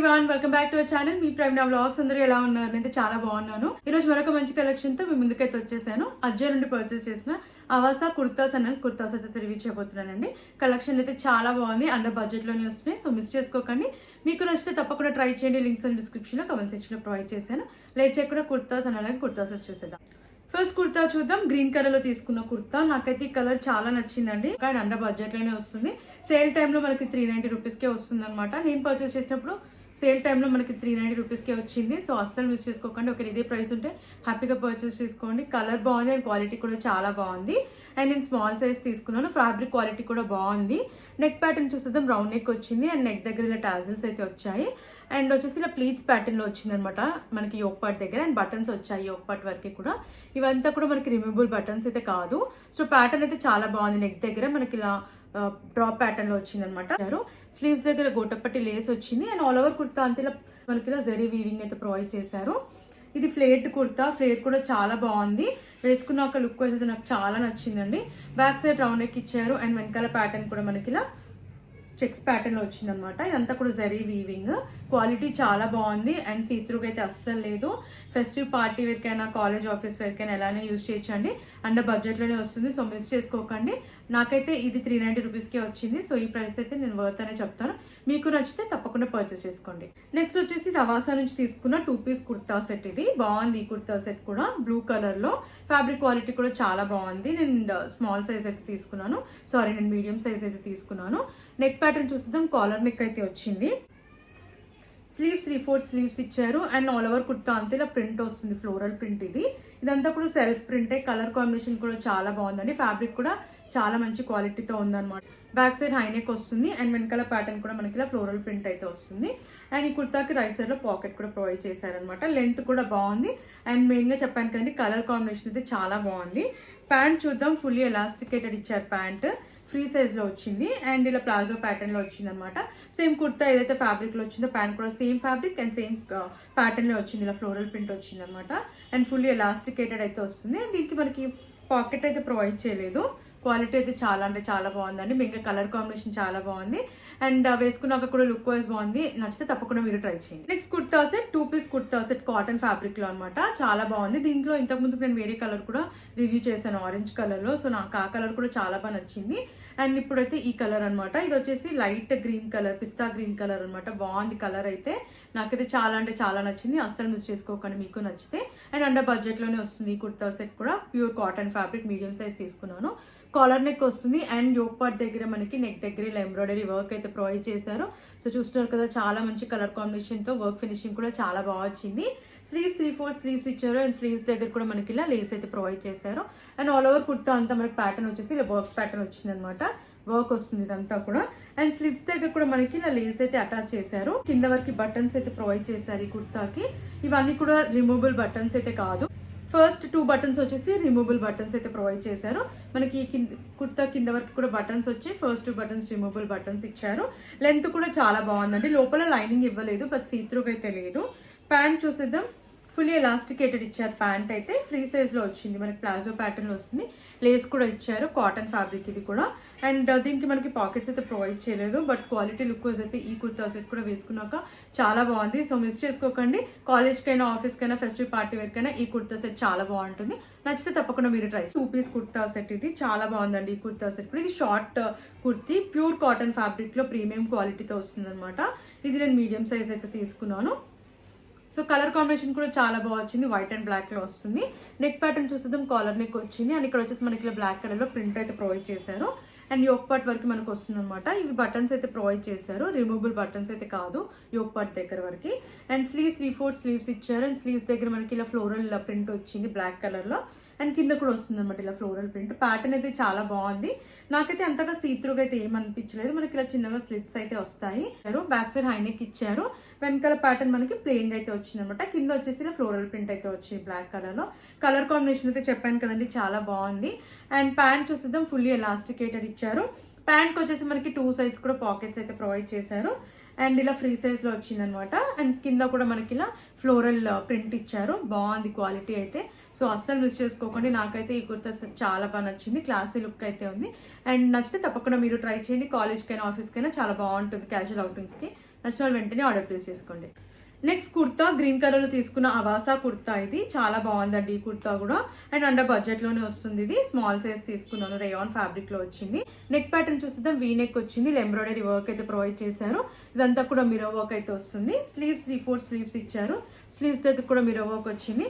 Everyone, welcome back to our channel. Me prime vlogs అందరూ ఎలా ఉన్నారు? అయితే చాలా బాగున్నాను. ఈ రోజు మరొక మంచి కలెక్షన్ తో మీ ముందుకైతే వచ్చేసాను. అజయ్ నుండి పర్చేస్ చేసిన ఆవాస కుర్తాస్ అన్న కుర్తాస్ అయితే రివ్యూ చేయబోతున్నానండి. కలెక్షన్ అయితే చాలా బాగుంది, అండర్ బడ్జెట్ లోనే వస్తున్నాయి. సో మిస్ చేసుకోకండి. మీకు నచ్చితే తప్పకుండా ట్రై చేయండి. లింక్స్ అన్ని డిస్క్రిప్షన్ లో, కమెంట్ సెక్షన్ లో ప్రొవైడ్ చేశాను. లేట్ చేయకుండా కుర్తాస్ అన్న కుర్తాస్ చూసేద్దాం. ఫస్ట్ కుర్తా చూద్దాం. గ్రీన్ కలర్ లో తీసుకున్న కుర్తా. నాకైతే ఈ కలర్ చాలా నచ్చిందండి. కానీ అండర్ బడ్జెట్ లోనే వస్తుంది. సేల్ టైమ్ లో మనకి 390 రూపీస్ కే వస్తుంది అనమాట. నేను పర్చేస్ చేసినప్పుడు సేల్ టైంలో మనకి 390 రూపీస్కే వచ్చింది. సో అస్సలు మిస్ చేసుకోకండి. ఒకరు ఇదే ప్రైస్ ఉంటే హ్యాపీగా పర్చేస్ చేసుకోండి. కలర్ బాగుంది అండ్ క్వాలిటీ కూడా చాలా బాగుంది. అండ్ నేను స్మాల్ సైజ్ తీసుకున్నాను. ఫ్యాబ్రిక్ క్వాలిటీ కూడా బాగుంది. నెక్ ప్యాటర్న్ చూసేద్దాం. రౌండ్ నెక్ వచ్చింది అండ్ నెక్ దగ్గర ఇలా టాజిల్స్ అయితే వచ్చాయి. అండ్ వచ్చేసి ఇలా ప్లీట్స్ ప్యాటర్న్ లో వచ్చింది అనమాట మనకి యోక్ పార్ట్ దగ్గర. అండ్ బటన్స్ వచ్చాయి యోక్ పార్ట్ వరకు కూడా. ఇవంతా కూడా మనకి రిమూవబుల్ బటన్స్ అయితే కాదు. సో ప్యాటర్న్ అయితే చాలా బాగుంది. నెక్ దగ్గర మనకి ఇలా డ్రాప్ ప్యాటర్న్ లో వచ్చింది అనమాట. స్లీవ్స్ దగ్గర గోటపట్టి లేస్ వచ్చింది. అండ్ ఆల్ ఓవర్ కుర్తా అంతే మనకి ఇలా జరీ వీవింగ్ అయితే ప్రొవైడ్ చేశారు. ఇది ఫ్లేట్ కుర్తా. ఫ్లేట్ కూడా చాలా బాగుంది. వేసుకున్న ఒక లుక్ అయితే నాకు చాలా నచ్చిందండి. బ్యాక్ సైడ్ రౌండ్ నెక్ ఇచ్చారు. అండ్ వెనకాల ప్యాటర్న్ కూడా మనకి ఇలా చెక్స్ ప్యాటర్న్ లో వచ్చింది అనమాట. ఇదంతా కూడా జరీ వీవింగ్. క్వాలిటీ చాలా బాగుంది. అండ్ సీత్రూగా అయితే అస్సలు లేదు. ఫెస్టివ్ పార్టీ వేర్ కైనా కాలేజ్ ఆఫీస్ వేర్ కైనా ఎలానే యూజ్ చేయొచ్చండి. అండర్ బడ్జెట్ లోనే వస్తుంది. సో మిస్ చేసుకోకండి. నాకైతే ఇది 390 రూపీస్కే వచ్చింది. సో ఈ ప్రైస్ అయితే నేను వర్త్ అనే చెప్తాను. మీకు నచ్చితే తప్పకుండా పర్చేస్ చేసుకోండి. నెక్స్ట్ వచ్చేసి రవాసా నుంచి తీసుకున్న 2 పీస్ కుర్తా సెట్. ఇది బాగుంది. ఈ కుర్తా సెట్ కూడా బ్లూ కలర్ లో. ఫ్యాబ్రిక్ క్వాలిటీ కూడా చాలా బాగుంది. నేను స్మాల్ సైజ్ అయితే తీసుకున్నాను. నేను మీడియం సైజ్ అయితే తీసుకున్నాను. నెక్ ప్యాటర్న్ చూద్దాం. కాలర్ నెక్ అయితే వచ్చింది. స్లీవ్స్ 3/4 స్లీవ్స్ ఇచ్చారు. అండ్ ఆల్ ఓవర్ కుర్తా అంతే ఇలా ప్రింట్ వస్తుంది. ఫ్లోరల్ ప్రింట్ ఇది. ఇదంతా కూడా సెల్ఫ్ ప్రింటే. కలర్ కాంబినేషన్ కూడా చాలా బాగుందండి. ఫ్యాబ్రిక్ కూడా చాలా మంచి క్వాలిటీతో ఉందన్నమాట. బ్యాక్ సైడ్ హైనెక్ వస్తుంది. అండ్ వెనకాల ప్యాటర్న్ కూడా మనకి ఇలా ఫ్లోరల్ ప్రింట్ అయితే వస్తుంది. అండ్ ఈ కుర్తాకి రైట్ సైడ్ లో పాకెట్ కూడా ప్రొవైడ్ చేశారనమాట. లెంత్ కూడా బాగుంది. అండ్ మెయిన్ గా చెప్పాను కదండి, కలర్ కాంబినేషన్ అయితే చాలా బాగుంది. ప్యాంట్ చూద్దాం. ఫుల్లీ ఎలాస్టికేటెడ్ ఇచ్చారు ప్యాంట్. ఫ్రీ సైజ్ లో వచ్చింది. అండ్ ఇలా ప్లాజో ప్యాటర్న్ లో వచ్చింది అనమాట. సేమ్ కుర్తా ఏదైతే ఫ్యాబ్రిక్ లో వచ్చిందో ప్యాంట్ కూడా same fabric and same pattern లో వచ్చింది. ఇలా ఫ్లోరల్ ప్రింట్ వచ్చింది అనమాట. అండ్ ఫుల్లీ ఎలాస్టికేటెడ్ అయితే వస్తుంది. దీనికి మనకి పాకెట్ అయితే ప్రొవైడ్ చేయలేదు. క్వాలిటీ అయితే చాలా అంటే చాలా బాగుందండి. మీకు కలర్ కాంబినేషన్ చాలా బాగుంది. అండ్ వేసుకున్నాక కూడా లుక్ వైజ్ బాగుంది. నచ్చితే తప్పకుండా మీరు ట్రై చేయండి. Next kurta set 2 piece kurta set cotton fabric లో అనమాట. చాలా బాగుంది. దీంట్లో ఇంతకు ముందు నేను వేరే కలర్ కూడా రివ్యూ చేశాను, ఆరెంజ్ కలర్ లో. సో నాకు ఆ కలర్ కూడా చాలా బాగా నచ్చింది. అండ్ ఇప్పుడైతే ఈ కలర్ అనమాట. ఇది వచ్చేసి లైట్ గ్రీన్ కలర్, పిస్తా గ్రీన్ కలర్ అనమాట. బాగుంది కలర్ అయితే. నాకైతే చాలా అంటే చాలా నచ్చింది. అస్సలు మిస్ చేసుకోకండి మీకు నచ్చితే. అండ్ అండర్ బడ్జెట్ లోనే వస్తుంది ఈ కుర్తా సెట్ కూడా. Pure cotton fabric, medium size తీసుకున్నాను. కాలర్ నెక్ వస్తుంది. అండ్ యోక్ పార్ట్ దగ్గర మనకి నెక్ దగ్గర ఇలా ఎంబ్రాయిడరీ వర్క్ అయితే ప్రొవైడ్ చేశారు. సో చూస్తున్నారు కదా, చాలా మంచి కలర్ కాంబినేషన్ తో వర్క్ ఫినిషింగ్ కూడా చాలా బాగా వచ్చింది. స్లీవ్స్ 3/4 స్లీవ్స్ ఇచ్చారు. అండ్ స్లీవ్స్ దగ్గర కూడా మనకి ఇలా లేస్ అయితే ప్రొవైడ్ చేశారు. అండ్ ఆల్ ఓవర్ కుర్తా అంతా మనకి ప్యాటర్న్ వచ్చేసి ఇలా వర్క్ ప్యాటర్న్ వచ్చింది అనమాట. వర్క్ వస్తుంది ఇదంతా కూడా. అండ్ స్లీవ్స్ దగ్గర కూడా మనకి ఇలా లేస్ అయితే అటాచ్ చేశారు. కింద వరకు బటన్స్ అయితే ప్రొవైడ్ చేశారు ఈ కుర్తాకి. ఇవన్నీ కూడా రిమూవబుల్ బటన్స్ అయితే కాదు. ఫస్ట్ 2 బటన్స్ వచ్చేసి రిమూవబుల్ బటన్స్ అయితే ప్రొవైడ్ చేశారు. మనకి కుర్తా కింద వరకు కూడా బటన్స్ వచ్చి ఫస్ట్ 2 బటన్స్ రిమూవబుల్ బటన్స్ ఇచ్చారు. లెంత్ కూడా చాలా బాగుందండి. లోపల లైనింగ్ ఇవ్వలేదు, బట్ సీత్రూగా అయితే లేదు. ప్యాంట్ చూసేద్దాం. ఫుల్లీ ఎలాస్టికేటెడ్ ఇచ్చారు. ప్యాంట్ అయితే ఫ్రీ సైజ్ లో వచ్చింది. మనకి ప్లాజో ప్యాటర్న్ లో వస్తుంది. లేస్ కూడా ఇచ్చారు. కాటన్ ఫ్యాబ్రిక్ ఇది కూడా. అండ్ దీనికి మనకి పాకెట్స్ అయితే ప్రొవైడ్ చేయలేదు, బట్ క్వాలిటీ లుక్ వైజ్ అయితే ఈ కుర్తా సెట్ కూడా వేసుకున్నాక చాలా బాగుంది. సో మిస్ చేసుకోకండి. కాలేజ్ కైనా, ఆఫీస్ కైనా, ఫెస్టివ్ పార్టీ వేర్ కైనా ఈ కుర్తా సెట్ చాలా బాగుంటుంది. నచ్చితే తప్పకుండా మీరు ట్రై. 2 పీస్ కుర్తా సెట్ ఇది. చాలా బాగుందండి ఈ కుర్తా సెట్ కూడా. ఇది short kurti, pure cotton fabric లో ప్రీమియం క్వాలిటీతో వస్తుంది అనమాట. ఇది నేను మీడియం సైజ్ అయితే తీసుకున్నాను. సో కలర్ కాంబినేషన్ కూడా చాలా బాగా వచ్చింది. వైట్ అండ్ బ్లాక్ లో వస్తుంది. నెక్ ప్యాటర్న్ చూసేద్దాం. కాలర్ నెక్ వచ్చింది. అండ్ ఇక్కడ వచ్చేసి మనకి ఇలా బ్లాక్ కలర్ లో ప్రింట్ అయితే ప్రొవైడ్ చేశారు. అండ్ యోక్ పార్ట్ వరకు మనకు వస్తుంది అనమాట. ఇవి బటన్స్ అయితే ప్రొవైడ్ చేశారు. రిమూవబుల్ బటన్స్ అయితే కాదు యోక్ పార్ట్ దగ్గర వరకు. అండ్ స్లీవ్స్ 3/4 స్లీవ్స్ ఇచ్చారు. అండ్ స్లీవ్స్ దగ్గర మనకి ఇలా ఫ్లోరల్ ప్రింట్ వచ్చింది బ్లాక్ కలర్ లో. అండ్ కింద కూడా వస్తుంది అనమాట ఇలా ఫ్లోరల్ ప్రింట్. ప్యాటర్న్ అయితే చాలా బాగుంది. నాకైతే అంతగా సీత్రూగా అయితే ఏమనిపించలేదు. మనకి ఇలా చిన్నగా స్లిట్స్ అయితే వస్తాయి. బ్యాక్ సైడ్ హైనెక్ ఇచ్చారు. వెనకాల ప్యాటర్న్ మనకి ప్లెయిన్ అయితే వచ్చింది అనమాట. కింద వచ్చేసి ఇలా ఫ్లోరల్ ప్రింట్ అయితే వచ్చింది బ్లాక్ కలర్ లో. కలర్ కాంబినేషన్ అయితే చెప్పాను కదండి, చాలా బాగుంది. అండ్ ప్యాంట్ చూసేద్దాం. ఫుల్లీ ఎలాస్టికేటెడ్ ఇచ్చారు. ప్యాంట్ వచ్చేసి మనకి 2 సైడ్స్ కూడా పాకెట్స్ అయితే ప్రొవైడ్ చేశారు. అండ్ ఇలా ఫ్రీ సైజ్ లో వచ్చింది అనమాట. అండ్ కింద కూడా మనకి ఇలా ఫ్లోరల్ ప్రింట్ ఇచ్చారు. బాగుంది క్వాలిటీ అయితే. సో అస్సలు మిస్ చేసుకోకండి. నాకైతే ఈ కుర్తా చాలా బాగా నచ్చింది. క్లాసీ లుక్ అయితే ఉంది. అండ్ నచ్చితే తప్పకుండా మీరు ట్రై చేయండి. కాలేజ్ కైనా, ఆఫీస్ కైనా చాలా బాగుంటుంది క్యాజువల్ అవుటింగ్స్ కి. నచ్చిన వాళ్ళు వెంటనే ఆర్డర్ ప్లేస్ చేసుకోండి. నెక్స్ట్ కుర్తా గ్రీన్ కలర్ లో తీసుకున్న అవాసా కుర్తా. ఇది చాలా బాగుందండి ఈ కుర్తా కూడా, అండ్ అండర్ బడ్జెట్ లోనే వస్తుంది. ఇది స్మాల్ సైజ్ తీసుకున్నాను, రేయాన్ ఫ్యాబ్రిక్ లో వచ్చింది. నెక్ ప్యాటర్న్ చూసిద్దాం, వీ నెక్ వచ్చింది, ఎంబ్రాయిడరీ వర్క్ అయితే ప్రొవైడ్ చేశారు. ఇదంతా కూడా మిర్రర్ వర్క్ అయితే వస్తుంది. స్లీవ్స్ 3/4 స్లీవ్స్ ఇచ్చారు, స్లీవ్స్ దగ్గర కూడా మిర్రర్ వర్క్ వచ్చింది.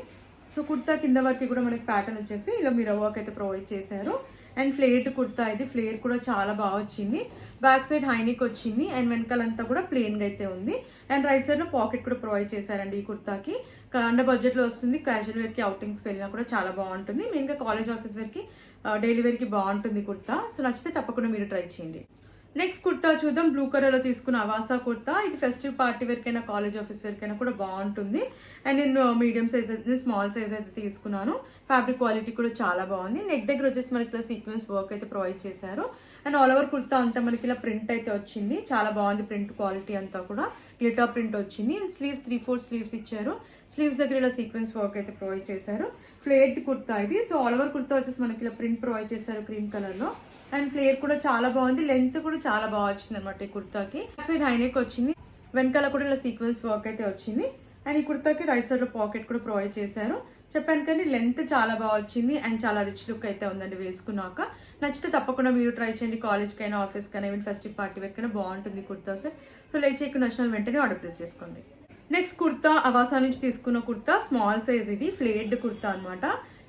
సో కుర్తా కింద వరకు కూడా మనకి ప్యాటర్న్ వచ్చేసి ఇలా మిర్రర్ వర్క్ అయితే ప్రొవైడ్ చేశారు. అండ్ ఫ్లేర్డ్ కుర్తా, ఇది ఫ్లేర్ కూడా చాలా బాగా వచ్చింది. బ్యాక్ సైడ్ హైనెక్ వచ్చింది అండ్ వెనకాలంతా కూడా ప్లెయిన్ గా అయితే ఉంది. అండ్ రైట్ సైడ్ లో పాకెట్ కూడా ప్రొవైడ్ చేశారండి ఈ కుర్తాకి. అండర్ బడ్జెట్ లో వస్తుంది. క్యాజువల్ వేర్ కి, అవుటింగ్స్ కి వెళ్ళినా కూడా చాలా బాగుంటుంది. మెయిన్ గా కాలేజ్ ఆఫీస్ వేర్ కి, డైలీ వేర్ కి బాగుంటుంది కుర్తా. సో నచ్చితే తప్పకుండా మీరు ట్రై చేయండి. నెక్స్ట్ కుర్తా చూద్దాం, బ్లూ కలర్ లో తీసుకున్న అవాసా కుర్తా. ఇది ఫెస్టివ్ పార్టీ వేర్ కైనా కాలేజ్ ఆఫీస్ వేర్ కైనా కూడా బాగుంటుంది. అండ్ నేను మీడియం సైజ్ అయితే, స్మాల్ సైజ్ అయితే తీసుకున్నాను. ఫ్యాబ్రిక్ క్వాలిటీ కూడా చాలా బాగుంది. నెక్ దగ్గర వచ్చేసి మనకి ఇలా సీక్వెన్స్ వర్క్ అయితే ప్రొవైడ్ చేశారు. అండ్ ఆల్ ఓవర్ కుర్తా అంతా మనకి ఇలా ప్రింట్ అయితే వచ్చింది. చాలా బాగుంది ప్రింట్ క్వాలిటీ అంతా కూడా, గ్లిటర్ ప్రింట్ వచ్చింది. అండ్ స్లీవ్స్ 3/4 స్లీవ్స్ ఇచ్చారు. స్లీవ్స్ దగ్గర ఇలా సీక్వెన్స్ వర్క్ అయితే ప్రొవైడ్ చేశారు. ఫ్లేర్డ్ కుర్తా ఇది. సో ఆల్ ఓవర్ కుర్తా వచ్చేసి మనకి ఇలా ప్రింట్ ప్రొవైడ్ చేశారు క్రీమ్ కలర్ లో. అండ్ ఫ్లేర్ కూడా చాలా బాగుంది, లెంత్ కూడా చాలా బాగా వచ్చింది అనమాట ఈ కుర్తాకి. సైడ్ హైనెక్ వచ్చింది, వెనకాల కూడా ఇలా సీక్వెన్స్ వర్క్ అయితే వచ్చింది. అండ్ ఈ కుర్తాకి రైట్ సైడ్ లో పాకెట్ కూడా ప్రొవైడ్ చేశారు. చెప్పాను కానీ లెంత్ చాలా బాగా వచ్చింది అండ్ చాలా రిచ్ లుక్ అయితే ఉందండి వేసుకున్నాక. నచ్చితే తప్పకుండా మీరు ట్రై చేయండి. కాలేజ్ కైనా, ఆఫీస్ కైనా, ఈవెన్ ఫెస్టివ్ పార్టీ వేర్ కైనా బాగుంటుంది కుర్తా సార్. సో లేట్ చేయకుండా నచ్చిన వెంటనే ఆర్డర్ ప్లేస్ చేసుకోండి. నెక్స్ట్ కుర్తా అవాసా నుంచి తీసుకున్న కుర్తా, స్మాల్ సైజ్. ఇది ఫ్లేర్డ్ కుర్తా అనమాట.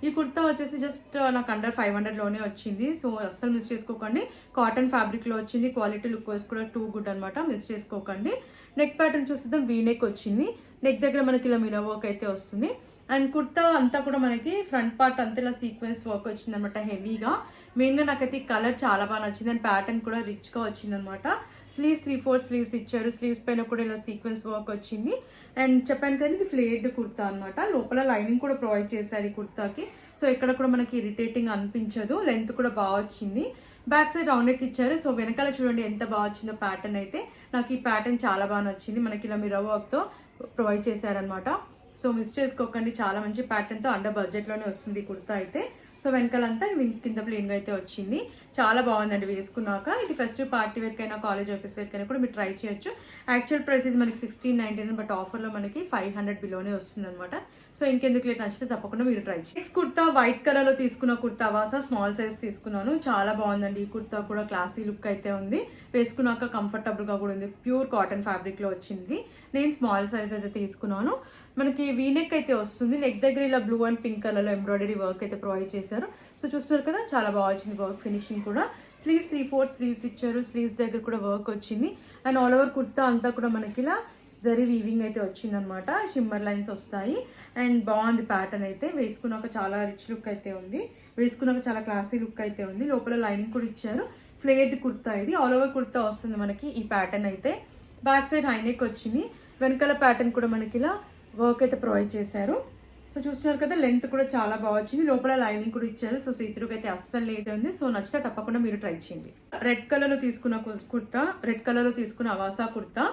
ఈ కుర్తా వచ్చేసి జస్ట్ నాకు అండర్ 500 లోనే వచ్చింది. సో అస్సలు మిస్ చేసుకోకండి. కాటన్ ఫ్యాబ్రిక్ లో వచ్చింది. క్వాలిటీ లుక్ వైస్ కూడా టూ గుడ్ అనమాట, మిస్ చేసుకోకండి. నెక్ ప్యాటర్న్ చూసిద్దాం, వీ నెక్ వచ్చింది. నెక్ దగ్గర మనకి ఇలా మిర్రర్ వర్క్ అయితే వస్తుంది. అండ్ కుర్తా అంతా కూడా మనకి ఫ్రంట్ పార్ట్ అంతా ఇలా సీక్వెన్స్ వర్క్ వచ్చింది అనమాట హెవీగా. మెయిన్ గా నాకైతే ఈ కలర్ చాలా బాగా నచ్చింది. అండ్ ప్యాటర్న్ కూడా రిచ్ గా వచ్చింది అనమాట. స్లీవ్స్ 3/4 స్లీవ్స్ ఇచ్చారు. స్లీవ్స్ పైన కూడా ఇలా సీక్వెన్స్ వర్క్ వచ్చింది. అండ్ చెప్పాను కానీ ఇది ఫ్లేర్డ్ కుర్తా అనమాట. లోపల లైనింగ్ కూడా ప్రొవైడ్ చేశారు ఈ కుర్తాకి. సో ఇక్కడ కూడా మనకి ఇరిటేటింగ్ అనిపించదు, లెంత్ కూడా బాగా వచ్చింది. బ్యాక్ సైడ్ రౌండ్ నెక్ ఇచ్చారు. సో వెనకాల చూడండి ఎంత బాగా వచ్చిందో ప్యాటర్న్ అయితే. నాకు ఈ ప్యాటర్న్ చాలా బాగా నచ్చింది. మనకి ఇలా మిర్రర్ వర్క్ తో ప్రొవైడ్ చేశారనమాట. సో మిస్ చేసుకోకండి, చాలా మంచి ప్యాటర్న్ తో అండర్ బడ్జెట్ లోనే వస్తుంది ఈ కుర్తా అయితే. సో వెనకాలంతా కింద ప్లేన్ గా అయితే వచ్చింది. చాలా బాగుందండి వేసుకున్నాక. ఇది ఫెస్టివ్ పార్టీ వేర్ కైనా, కాలేజ్ ఆఫీస్ వేర్ కైనా కూడా మీరు ట్రై చేయొచ్చు. యాక్చువల్ ప్రైస్ ఇది మనకి 1699, బట్ ఆఫర్ లో మనకి 500 బిలోనే వస్తుంది అనమాట. సో ఇంకెందుకు లేట్, నచ్చితే తప్పకుండా మీరు ట్రై చేయండి. నెక్స్ట్ కుర్తా వైట్ కలర్ లో తీసుకున్న కుర్తా అవాసా, స్మాల్ సైజ్ తీసుకున్నాను. చాలా బాగుందండి ఈ కుర్తా కూడా, క్లాసీ లుక్ అయితే ఉంది. వేసుకున్నాక కంఫర్టబుల్ గా కూడా ఉంది. ప్యూర్ కాటన్ ఫ్యాబ్రిక్ లో వచ్చింది. నేను స్మాల్ సైజ్ అయితే తీసుకున్నాను. మనకి వీ నెక్ అయితే వస్తుంది. నెక్ దగ్గర ఇలా బ్లూ అండ్ పింక్ కలర్ లో ఎంబ్రాయిడరీ వర్క్ అయితే ప్రొవైడ్ చేశారు. సో చూస్తున్నారు కదా, చాలా బాగా వచ్చింది వర్క్ ఫినిషింగ్ కూడా. స్లీవ్స్ 3/4 స్లీవ్స్ ఇచ్చారు. స్లీవ్స్ దగ్గర కూడా వర్క్ వచ్చింది. అండ్ ఆల్ ఓవర్ కుర్తా అంతా కూడా మనకి ఇలా జరీ వీవింగ్ అయితే వచ్చింది అనమాట. షిమ్మర్ లైన్స్ వస్తాయి. అండ్ బాగుంది ప్యాటర్న్ అయితే. వేసుకున్నాక చాలా రిచ్ లుక్ అయితే ఉంది. వేసుకున్నాక చాలా క్లాసీ లుక్ అయితే ఉంది. లోపల లైనింగ్ కూడా ఇచ్చారు. ఫ్లేర్డ్ కుర్తా ఇది. ఆల్ ఓవర్ కుర్తా వస్తుంది మనకి ఈ ప్యాటర్న్ అయితే. బ్యాక్ సైడ్ హైనెక్ వచ్చింది. వెనకాల ప్యాటర్న్ కూడా మనకి ఇలా వర్క్ అయితే ప్రొవైడ్ చేశారు. సో చూస్తున్నారు కదా, లెంత్ కూడా చాలా బాగా వచ్చింది. లోపల లైనింగ్ కూడా ఇచ్చారు. సో సీత్రూకి అయితే అస్సలు లేదండి. సో నచ్చితే తప్పకుండా మీరు ట్రై చేయండి. రెడ్ కలర్ లో తీసుకున్న కుర్తా, రెడ్ కలర్ లో తీసుకున్న అవాసా కుర్తా.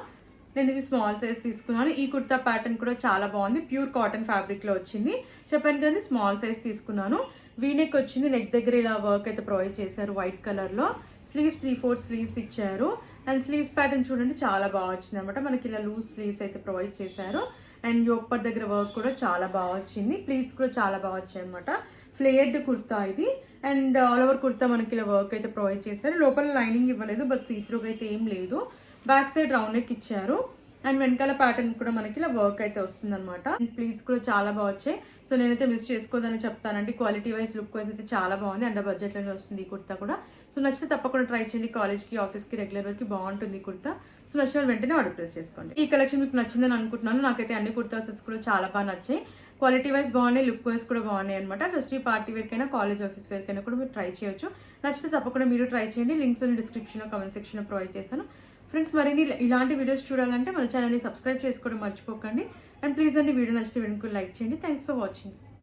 నేను ఇది స్మాల్ సైజ్ తీసుకున్నాను. ఈ కుర్తా ప్యాటర్న్ కూడా చాలా బాగుంది. ప్యూర్ కాటన్ ఫ్యాబ్రిక్ లో వచ్చింది. చెప్పాను కదా స్మాల్ సైజ్ తీసుకున్నాను. వీనెక్ వచ్చింది. నెక్ దగ్గర ఇలా వర్క్ అయితే ప్రొవైడ్ చేశారు వైట్ కలర్ లో. స్లీవ్స్ 3/4 స్లీవ్స్ ఇచ్చారు. అండ్ స్లీవ్స్ ప్యాటర్న్ చూడండి చాలా బాగా వచ్చింది అనమాట. మనకి ఇలా లూజ్ స్లీవ్స్ అయితే ప్రొవైడ్ చేశారు. అండ్ యోప్పర్ దగ్గర వర్క్ కూడా చాలా బాగా వచ్చింది. ప్లీట్స్ కూడా చాలా బాగా వచ్చాయి అనమాట. ఫ్లేర్డ్ కుర్తా ఇది. అండ్ ఆల్ ఓవర్ కుర్తా మనకి ఇలా వర్క్ అయితే ప్రొవైడ్ చేశారు. లోపల లైనింగ్ ఇవ్వలేదు, బట్ సీత్రూగా అయితే ఏం లేదు. బ్యాక్ సైడ్ రౌండ్ నెక్ ఇచ్చారు. అండ్ వెనకాల ప్యాటర్న్ కూడా మనకి ఇలా వర్క్ అయితే వస్తుంది అనమాట. ప్లీట్స్ కూడా చాలా బాగా వచ్చాయి. సో నేనైతే మిస్ చేసుకోదని చెప్తానండి. క్వాలిటీ వైజ్, లుక్ వైజ్ అయితే చాలా బాగుంది. అండర్ బడ్జెట్ లోనే వస్తుంది ఈ కుర్తా కూడా. సో నచ్చితే తప్పకుండా ట్రై చేయండి. కాలేజ్ కి, ఆఫీస్ కి, రెగ్యులర్ వర్క్ కి బాగుంటుంది ఈ కుర్తా. సో నచ్చిన వెంటనే ఆర్డర్ ప్లేస్ చేసుకోండి. ఈ కలెక్షన్ మీకు నచ్చిందని అనుకుంటున్నాను. నాకైతే అన్ని కుర్తా సెట్స్ కూడా చాలా బాగా నచ్చాయి. క్వాలిటీ వైజ్ బాగున్నాయి, లుక్ వైజ్ కూడా బాగున్నాయి అనమాట. ఫెస్టివ్ పార్టీ వేర్ కైనా, కాలేజ్ ఆఫీస్ వేర్ కైనా కూడా మీరు ట్రై చేయొచ్చు. నచ్చితే తప్పకుండా మీరు ట్రై చేయండి. లింక్స్ అన్ని డిస్క్రిప్షన్ లో, కామెంట్ సెక్షన్ లో ప్రొవైడ్ చేశాను. ఫ్రెండ్స్, మరిన్ని ఇలాంటి వీడియోస్ చూడాలంటే మన ఛానల్ని సబ్స్క్రైబ్ చేసుకోవడం మర్చిపోకండి. అండ్ ప్లీజ్ అండి, వీడియో నచ్చితే వీడియోకి లైక్ చేయండి. Thanks for watching.